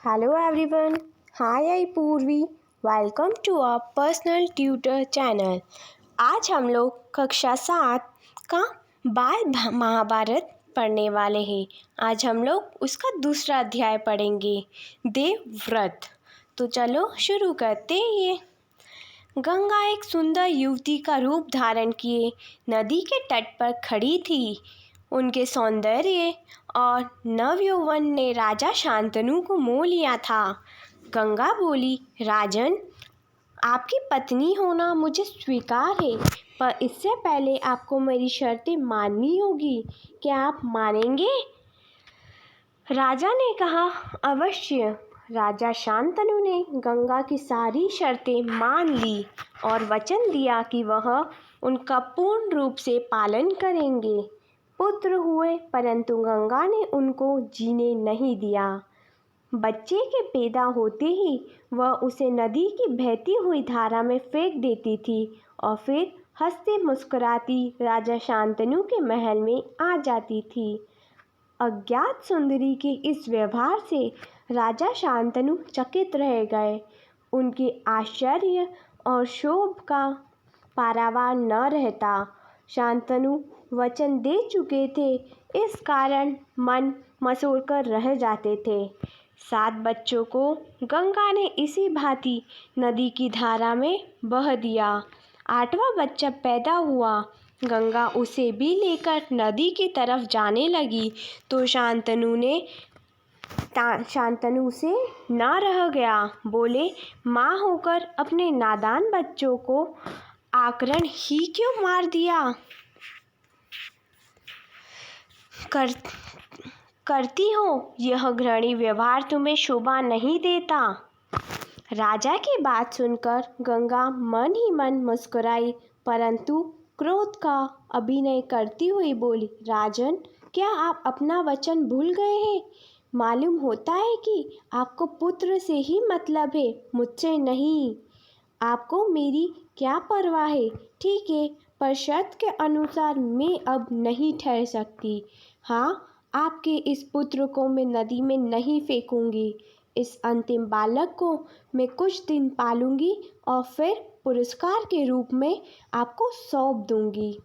Hello everyone. Hi, I Purvi. Welcome to our personal tutor channel. आज हम लोग कक्षा 7 का बाल महाभारत पढ़ने वाले हैं. आज हम लोग उसका दूसरा अध्याय पढ़ेंगे, देवव्रत. तो चलो शुरू करते हैं. गंगा एक सुंदर युवती का रूप धारण किए नदी के तट पर खड़ी थी. उनके सौंदर्य और नवयौवन ने राजा शांतनु को मोह लिया था. गंगा बोली, राजन, आपकी पत्नी होना मुझे स्वीकार है, पर इससे पहले आपको मेरी शर्तें माननी होगी. क्या आप मानेंगे? राजा ने कहा, अवश्य. राजा शांतनु ने गंगा की सारी शर्तें मान ली और वचन दिया कि वह उनका पूर्ण रूप से पालन करेंगे. पुत्र हुए, परंतु गंगा ने उनको जीने नहीं दिया. बच्चे के पैदा होते ही वह उसे नदी की बहती हुई धारा में फेंक देती थी और फिर हंसती मुस्कुराती राजा शांतनु के महल में आ जाती थी. अज्ञात सुंदरी के इस व्यवहार से राजा शांतनु चकित रह गए. उनके आश्चर्य और क्षोभ का पारावार न रहता. शांतनु वचन दे चुके थे, इस कारण मन मसोड़ कर रह जाते थे. 7 बच्चों को गंगा ने इसी भांति नदी की धारा में बह दिया. 8वां बच्चा पैदा हुआ. गंगा उसे भी लेकर नदी की तरफ जाने लगी तो शांतनु से ना रह गया. बोले, माँ होकर अपने नादान बच्चों को आकरण ही क्यों मार दिया? करती हो, यह घृणित व्यवहार तुम्हें शोभा नहीं देता. राजा की बात सुनकर गंगा मन ही मन मुस्कुराई, परंतु क्रोध का अभिनय करती हुई बोली, राजन, क्या आप अपना वचन भूल गए हैं? मालूम होता है कि आपको पुत्र से ही मतलब है, मुझसे नहीं. आपको मेरी क्या परवाह है? ठीक है, पर शर्त के अनुसार मैं अब नहीं ठहर सकती. हाँ, आपके इस पुत्र को मैं नदी में नहीं फेंकूंगी. इस अंतिम बालक को मैं कुछ दिन पालूंगी और फिर पुरस्कार के रूप में आपको सौंप दूंगी.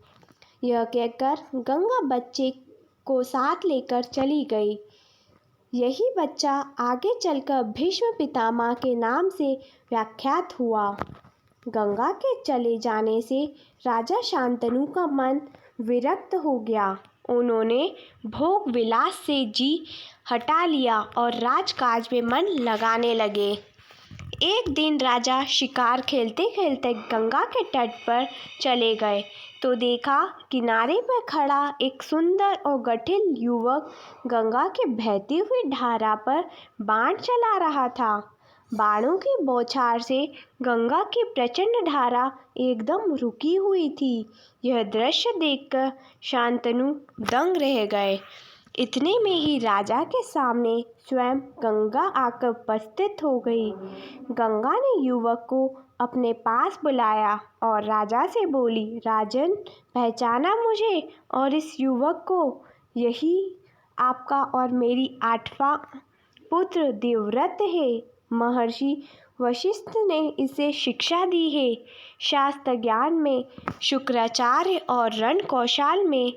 यह कहकर गंगा बच्चे को साथ लेकर चली गई. यही बच्चा आगे चलकर भीष्म पितामह के नाम से व्याख्यात हुआ. गंगा के चले जाने से राजा शांतनु का मन विरक्त हो गया. उन्होंने भोग विलास से जी हटा लिया और राजकाज में मन लगाने लगे. एक दिन राजा शिकार खेलते खेलते गंगा के तट पर चले गए तो देखा, किनारे पर खड़ा एक सुंदर और गठिल युवक गंगा की बहती हुई धारा पर बाण चला रहा था. बाणों की बौछार से गंगा की प्रचंड धारा एकदम रुकी हुई थी. यह दृश्य देखकर शांतनु दंग रह गए. इतने में ही राजा के सामने स्वयं गंगा आकर उपस्थित हो गई. गंगा ने युवक को अपने पास बुलाया और राजा से बोली, राजन, पहचाना मुझे और इस युवक को? यही आपका और मेरी 8वां पुत्र देवव्रत है. महर्षि वशिष्ठ ने इसे शिक्षा दी है. शास्त्र ज्ञान में शुक्राचार्य और रण कौशल में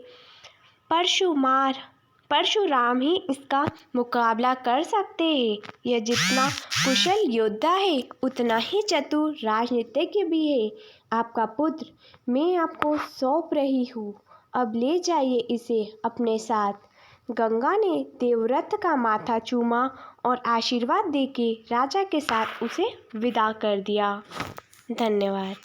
परशुराम ही इसका मुकाबला कर सकते हैं. यह जितना कुशल योद्धा है, उतना ही चतुर राजनीतिज्ञ भी है. आपका पुत्र मैं आपको सौंप रही हूँ. अब ले जाइए इसे अपने साथ. गंगा ने देवव्रत का माथा चूमा और आशीर्वाद देके राजा के साथ उसे विदा कर दिया. धन्यवाद.